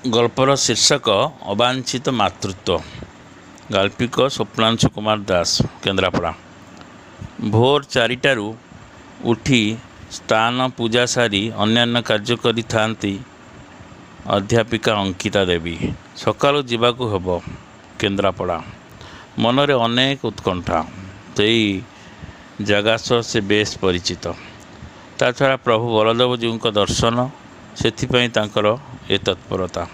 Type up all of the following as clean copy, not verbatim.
गल्पर शीर्षक अवांछित मातृत्व। गाल्पिक स्वप्नांशु कुमार दास, केन्द्रापड़ा। भोर 4टारू उठी स्नान पूजा सारी अन्यान्य कार्य करी थांती अध्यापिका अंकिता देवी। सकाळु जीवाकू हेब केन्द्रापड़ा। मनरे अनेक उत्कंठा। सेई जगह से बेस परिचित। ता छड़ा प्रभु बलदेव जीव दर्शन से तत्परता।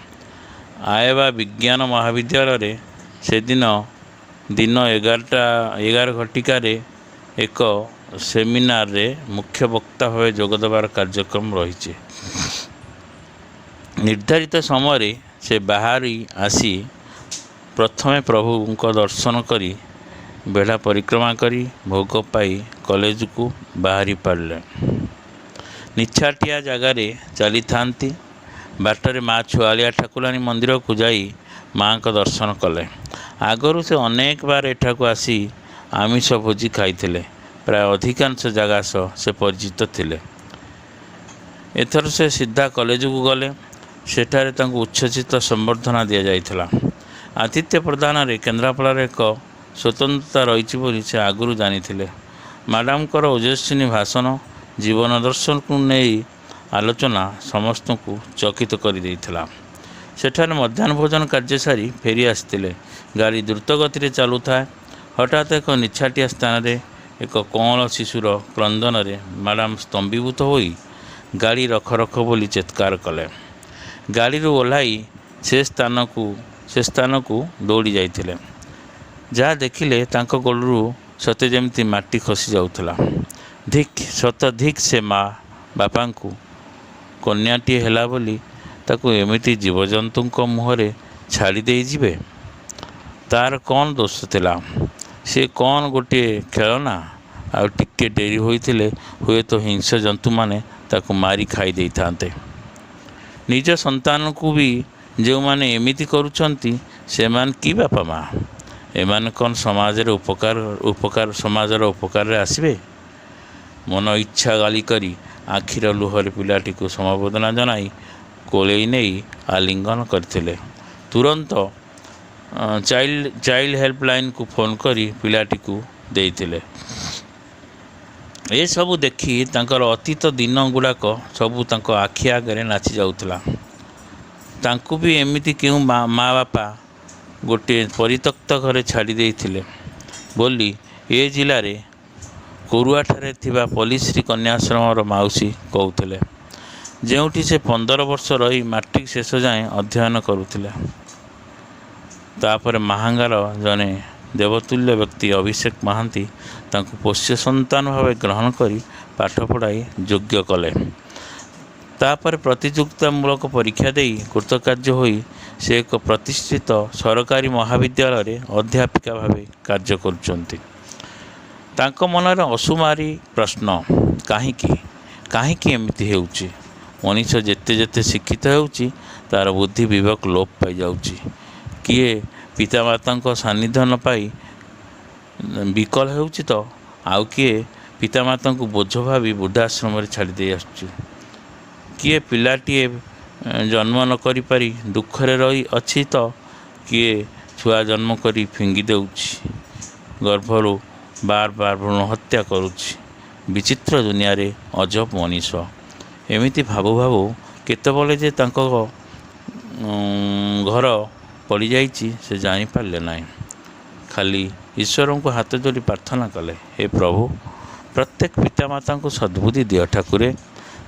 आयवा विज्ञान महाविद्यालय से दिन 11 घटिकार एक सेमिनार रे मुख्य वक्ता भाव जोगदेवार कार्यक्रम रही। निर्धारित समय से बाहरी आसी प्रथमे प्रभु दर्शन करी बेढ़ा परिक्रमा करी भोग पाई कॉलेज को बाहरी पारे। निछाटिया जगार चली थांती। बाटर माँ छुआलिया ठाकुरानी मंदिर को जाई माँ का दर्शन कले। आगरू से अनेक बार एठाकू आसी आमिष भोजी खाई। प्राय अधिकांश जगह से परिचित थिले। एथर से सीधा कॉलेज को गले। सेठारे तांको उच्छ्वसित संबर्धना दि जाइथिला। आतिथ्य प्रदान रे केन्द्रापड़ा एक स्वतंत्रता रही से आगुरी जानी थे। मैडम कर ओजस्विनी भाषण जीवन दर्शन को नहीं आलोचना समस्त को चकित कर देइथिला। सेठारे मध्याह्न भोजन कार्य सारी फेरी आसते। गाड़ी द्रुत गति चलू था। हठात एक निछाटिया स्थान रे एक कौल शिशुर क्रंदन रे मैडम स्तंभीभूत होई गाड़ी रख रख बोली चित्कार कले। गाड़ी ओह्लाई से स्थान को दौड़ी जाइथिले। जहाँ देखिले तांको गोलरू सते जेमती माटी खसी जाउथला। धिक सत धिक से माँ बापा को कन्याटी है बोली ताकू एमिति जीवजंतु मुहरे छाड़ी दे जिबे। तार कौन दोष थिला? से कौन गोटे खेलना? आ टिके डेरी होइथिले हुए तो हिंस जंतु माने ताकू मारी खाई दे थांते। निज संतान को भी जो माने एमिति करूछंती से मान की बापा माँ एमान कौन समाज रे उपकार समाजर उपकार रे आसीबे? मन इच्छा गाली करी आखिर लुहर पिलाटी को समबोधना जनाई कोलेई नहीं आलिंगन करथिले। तुरंत चाइल्ड हेल्पलाइन को फोन करी पिलाटी को देइथिले। ए सबू देखी तांकर अतीत दिन गुड़ाक सबू तांको आखि आगे नाची जाउथला। तांको भी एमिति क्यों माँ बापा गोटे परित्यक्त घरे छाड़ी देइथिले बोली ए जिले रे कोरुआठारे थिबा पल्लीश्री कन्याश्रम माउसी कहूथिले, जेउठी से 15 वर्ष रही मैट्रिक शेष जाए अध्ययन करुथिले। तापर महांगार जने देवतुल्य व्यक्ति अभिषेक महांती तांको पोष्य संतान भाव ग्रहण करी पाठ पढ़ाई योग्य कले। तापर प्रतियोगितामूलक परीक्षा देई कृतकार्य होई से एक प्रतिष्ठित सरकारी महाविद्यालय अध्यापिका भाव कार्य करुचंती। तांको मनरे असुमारी प्रश्न कहीं एमती होउची? मनीष जेते जेते शिक्षित होउची तार बुद्धि विवेक लोप पाई जाउची। किए पितामाता सानिध्य न पाई विकल होउची तो आउ किए पितामाता को बोझ भावी वृद्धाश्रम छाड़ी दे आसुची। किए पिलाटीए जन्म न करि पारी दुखरे रही अच्छी तो किए छुआ जन्म करी फिंगी देउची। गर्भरू बार बार भ्रूण हत्या करुछि। विचित्र दुनिया रे अजब मनीष एमिति भाबु भाबु केतेबले जे तांको घर पड़ जाइछि से जानी पारले नाही। खाली ईश्वर को हाथ जोड़ी प्रार्थना कले, हे प्रभु प्रत्येक पितामाता को सद्बुद्धि दियो ठाकुरे।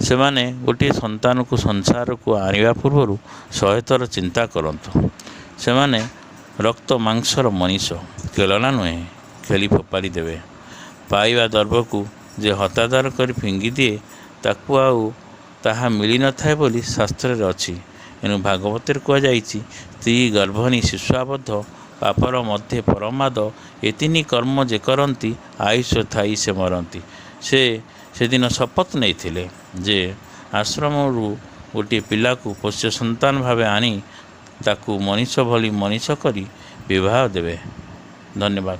से माने गोटे संतान को संसार को आनिबा पूर्व 100 थर चिंता करंतु। से माने रक्त मांसर मनीष खेलना नुहे, खेली फोपारी देवे। पाइबा दर्भ को जे हतादार कर फिंगी दिए ताकू आउ ताहा मिली न थाए बोली शास्त्र रे अछि। एनु भागवत कह जाइछि, स्त्री गर्भनी शिशुआबद्ध पापर मध्य परमाद एतिनी कर्म जे करती आयुष थाई से मरती। से दिन शपथ नहीं थिले जे आश्रम गोटे पिला को पोष्य संतान भावे आनी ताकू मनीष भली मनीष करी विवाह देवे। धन्यवाद।